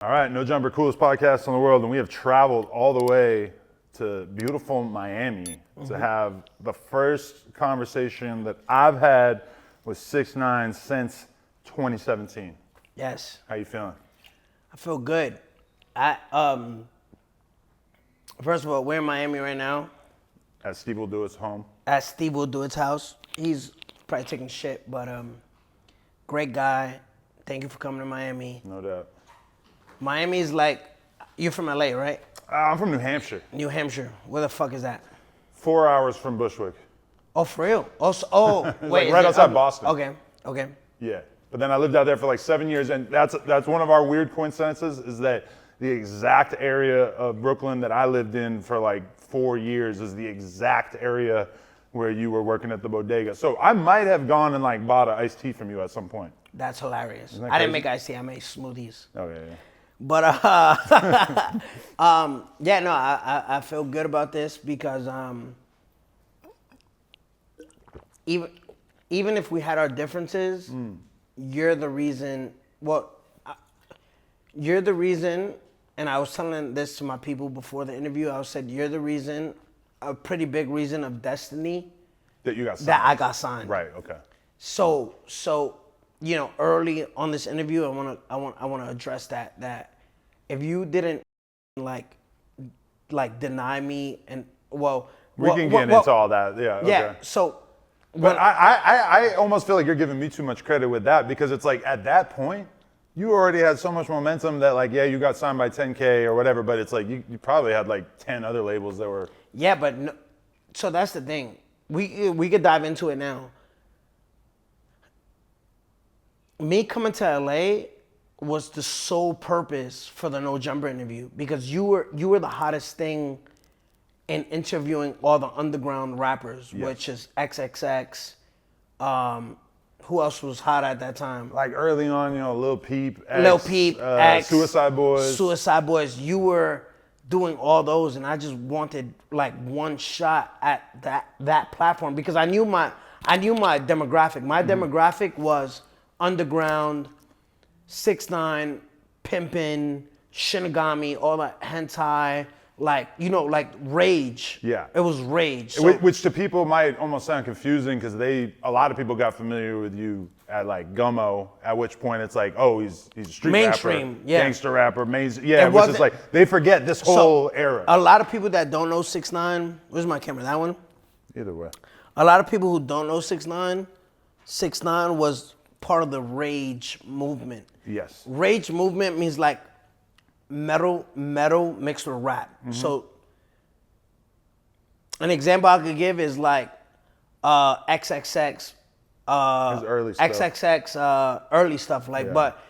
All right, No Jumper, coolest podcast in the world, and we have traveled all the way to beautiful Miami to have the first conversation that I've had with 6ix9ine since 2017. Yes. How you feeling? I feel good. First of all, we're in Miami right now At Steve will do its home. at Steve will do its house. He's probably taking shit, but great guy. Thank you for coming to Miami. No doubt. Miami's like, you're from LA, right? I'm from New Hampshire. New Hampshire. Where the fuck is that? 4 hours from Bushwick. Oh, for real? Oh, wait. like is right it- outside Boston. Okay. Yeah, but then I lived out there for like 7 years, and that's one of our weird coincidences is that the exact area of Brooklyn that I lived in for like 4 years is the exact area where you were working at the bodega. So I might have gone and like bought an iced tea from you at some point. That's hilarious. that I didn't crazy? make iced tea. I made smoothies. Oh yeah. But yeah, no, I feel good about this because even if we had our differences, you're the reason. Well, you're the reason, and I was telling this to my people before the interview. I said you're the reason, a pretty big reason of destiny That you got signed. that I got signed. Right. Okay. So you know, early on this interview, I want to address that if you didn't like deny me and We can get into all that. Yeah. Okay. Yeah. So, But I almost feel like you're giving me too much credit with that because it's like at that point, you already had so much momentum that like, yeah, you got signed by 10K or whatever, but it's like you probably had like 10 other labels that were. yeah, but no, so that's the thing. We could dive into it now. Me coming to LA was the sole purpose for the No Jumper interview because you were the hottest thing in interviewing all the underground rappers, Yes. which is XXX. Who else was hot at that time? Like early on, you know, Lil Peep, X, Suicide Boys. Suicide Boys. You were doing all those, and I just wanted like one shot at that platform because I knew my demographic. My demographic was underground, 6ix9ine, Pimpin', Shinigami, all that hentai, like like Rage. Yeah. It was Rage. So, Which to people might almost sound confusing because a lot of people got familiar with you at like Gummo, at which point it's like, oh, he's a street Mainstream, rapper, yeah. gangster rapper, which is wasn't- like, they forget this whole era. a lot of people that don't know 6ix9ine, where's my camera? That one? Either way. A lot of people who don't know 6ix9ine, 6ix9ine was part of the Rage movement. Yes. Rage movement means like metal mixed with rap. So an example I could give is like XXX, His early stuff. XXX early stuff. Like, Yeah. but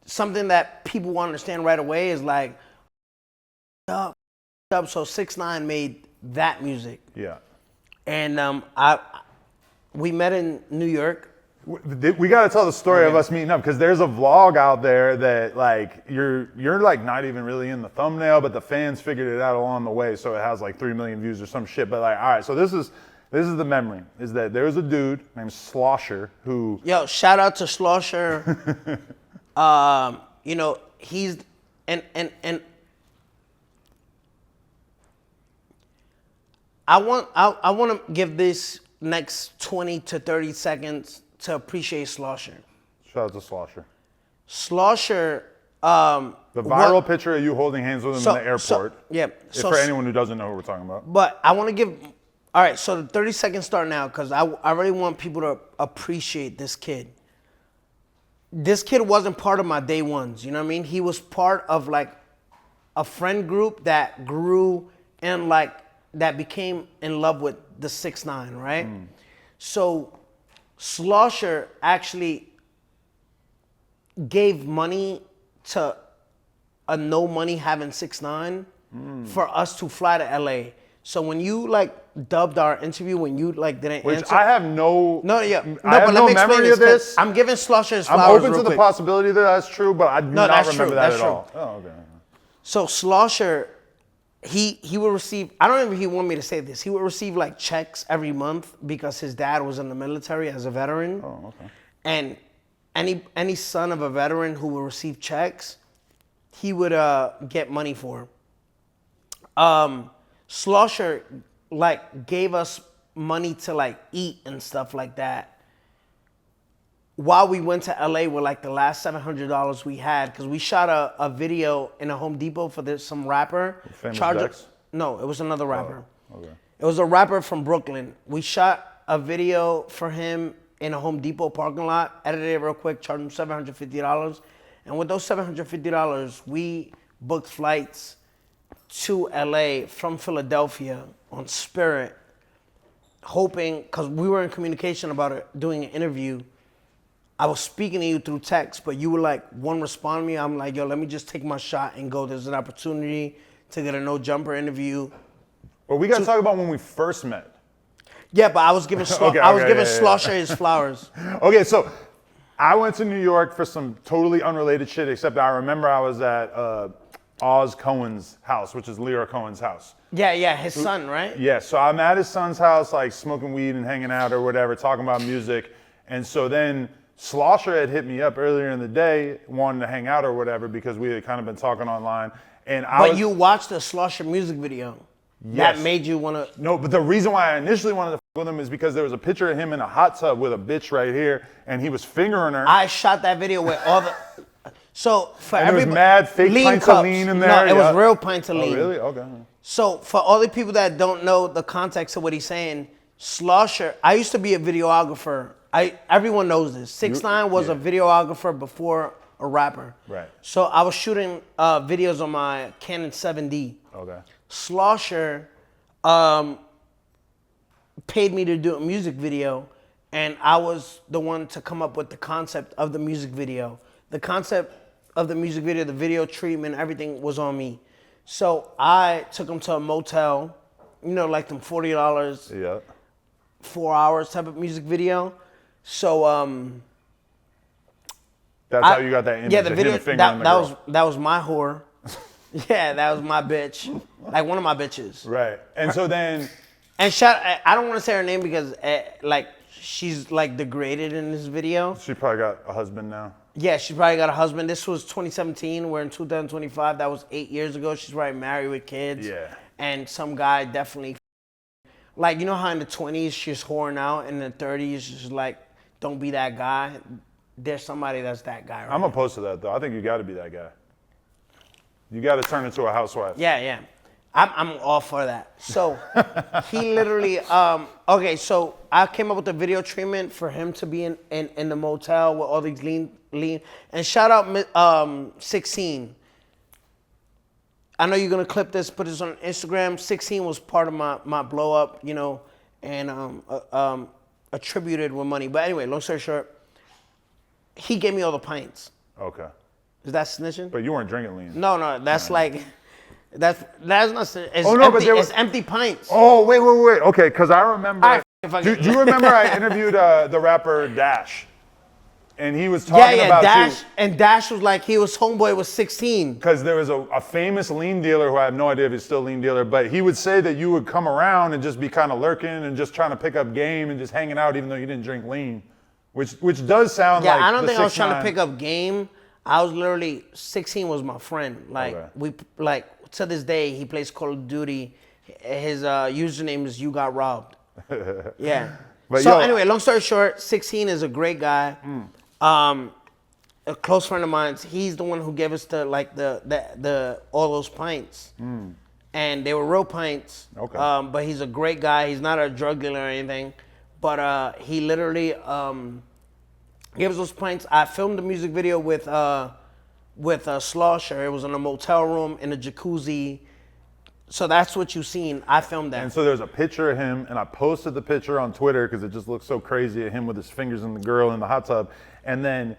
something that people want to understand right away is like, up. So 6ix9ine made that music, Yeah. and we met in New York. We got to tell the story of us meeting up because there's a vlog out there that like you're like not even really in the thumbnail, but the fans figured it out along the way, so it has like 3 million views or some shit. But like, all right, so this is the memory: is that there was a dude named Slosher who. Yo, shout out to Slosher. You know, he's and I want to give this next 20 to 30 seconds to appreciate Slosher. Shout out to Slosher. Slosher. The viral picture of you holding hands with him in the airport. Yeah. For anyone who doesn't know what we're talking about. But I want to give. All right, so the 30 seconds start now because I really want people to appreciate this kid. This kid wasn't part of my day ones, you know what I mean? He was part of like a friend group that grew and like that became in love with the 6ix9ine, right? So Slosher actually gave money to a no money having 6ix9ine for us to fly to LA. So when you like dubbed our interview, when you like didn't Which answer, I have no. I have but let me explain memory of this. I'm giving Slosher his I'm flowers open real to the quick. possibility that that's true, but I do not that's remember true, that that's at all. true. Oh, okay. So Slosher, he will receive, I don't know if he want me to say this, he would receive like checks every month because his dad was in the military as a veteran. Oh, okay. And any son of a veteran who will receive checks, he would get money for. Slosher like gave us money to like eat and stuff like that while we went to LA with like the last $700 we had, because we shot a video in a Home Depot for some rapper. Famous Dex? No, it was another rapper. Oh, okay. It was a rapper from Brooklyn. We shot a video for him in a Home Depot parking lot, edited it real quick, charged him $750. And with those $750, we booked flights to LA from Philadelphia on Spirit, hoping, because we were in communication about it, doing an interview. I was speaking to you through text, but you were like, one respond to me. I'm like, yo, let me just take my shot and go. There's an opportunity to get a no jumper interview. Well, we got to talk about when we first met. Yeah, but I was giving Slosher his flowers. Okay, so I went to New York for some totally unrelated shit, except I remember I was at Oz Cohen's house, which is Lyra Cohen's house. Yeah, his son, right? Yeah, so I'm at his son's house, like smoking weed and hanging out or whatever, talking about music. And so then Slosher had hit me up earlier in the day, wanting to hang out or whatever, because we had kind of been talking online. And you watched the Slosher music video. Yes. That made you want to... No, but the reason why I initially wanted to with him is because there was a picture of him in a hot tub with a bitch right here, and he was fingering her. I shot that video with all the... So for and everybody... there was mad fake pints of lean in there. No, it was real pints of lean. Oh, really? Okay. So for all the people that don't know the context of what he's saying, Slosher, I used to be a videographer. Everyone knows this. 6ix9ine was a videographer before a rapper. Right. So I was shooting videos on my Canon 7D. Okay. Slosher paid me to do a music video, and I was the one to come up with the concept of the music video. The concept of the music video, the video treatment, everything was on me. So I took him to a motel, like them $40, Yeah. 4 hours type of music video. So that's how you got that image. Yeah, the of video him that was my whore. Yeah, that was my bitch, like one of my bitches. Right, and so then. And I don't want to say her name because she's like degraded in this video. She probably got a husband now. Yeah, she probably got a husband. This was 2017. We're in 2025. That was 8 years ago. She's probably married with kids. Yeah. And some guy definitely, like, you know how in the 20s she's whoring out, and in the 30s she's like, don't be that guy. There's somebody that's that guy. Right I'm opposed to that though. I think you got to be that guy. You got to turn into a housewife. Yeah. I'm all for that. So he literally, okay, so I came up with a video treatment for him to be in the motel with all these lean. And shout out 6ix9ine. I know you're going to clip this, put this on Instagram. 6ix9ine was part of my blow up, and attributed with money. But anyway, long story short, he gave me all the pints. Okay. Is that snitching? But you weren't drinking lean. No, that's like... That's not. It's empty, it's empty pints. Oh, wait. Okay, because I remember. Do you remember I interviewed the rapper Dash? And he was talking about Dash. you. And Dash was like, he was homeboy with 6ix9ine. Because there was a famous lean dealer who I have no idea if he's still a lean dealer, but he would say that you would come around and just be kind of lurking and just trying to pick up game and just hanging out even though you didn't drink lean. Which does sound like. Yeah, I don't think I was 6ix9ine. trying to pick up game. I was literally, 6ix9ine was my friend. Like, Okay. To this day, he plays Call of Duty. His username is You Got Robbed. Yeah. Anyway, long story short, 6ix9ine is a great guy. A close friend of mine. He's the one who gave us the all those pints. And they were real pints. Okay. But he's a great guy. He's not a drug dealer or anything. But he literally gave us those pints. I filmed the music video with Slosher. It was in a motel room in a jacuzzi. So that's what you've seen. I filmed that. And so there's a picture of him, and I posted the picture on Twitter because it just looks so crazy of him with his fingers in the girl in the hot tub. And then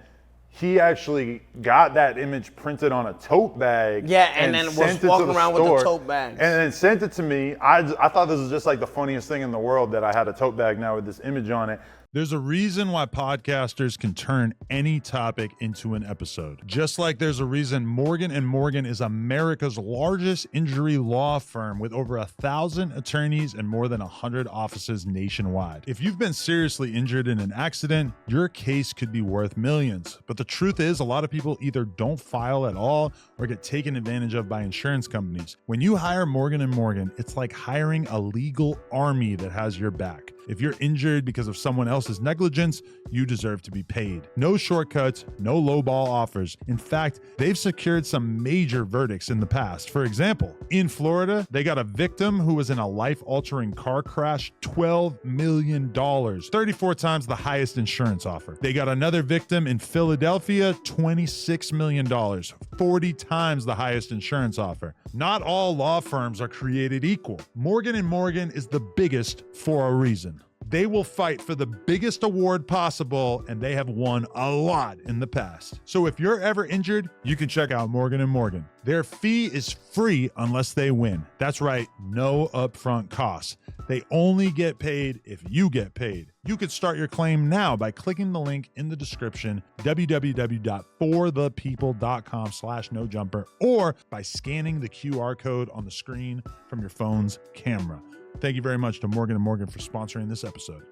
he actually got that image printed on a tote bag. Yeah, and then was walking around with the tote bags. And then sent it to me. I thought this was just like the funniest thing in the world that I had a tote bag now with this image on it. There's a reason why podcasters can turn any topic into an episode. Just like there's a reason Morgan & Morgan is America's largest injury law firm with over 1,000 attorneys and more than 100 offices nationwide. If you've been seriously injured in an accident, your case could be worth millions. But the truth is, a lot of people either don't file at all or get taken advantage of by insurance companies. When you hire Morgan & Morgan, it's like hiring a legal army that has your back. If you're injured because of someone else's negligence, you deserve to be paid. No shortcuts, no lowball offers. In fact, they've secured some major verdicts in the past. For example, in Florida, they got a victim who was in a life-altering car crash, $12 million, 34 times the highest insurance offer. They got another victim in Philadelphia, $26 million, 40 times the highest insurance offer. Not all law firms are created equal. Morgan & Morgan is the biggest for a reason. They will fight for the biggest award possible, and they have won a lot in the past. So if you're ever injured, you can check out Morgan & Morgan. Their fee is free unless they win. That's right, no upfront costs. They only get paid if you get paid. You could start your claim now by clicking the link in the description, www.forthepeople.com/nojumper, or by scanning the QR code on the screen from your phone's camera. Thank you very much to Morgan & Morgan for sponsoring this episode.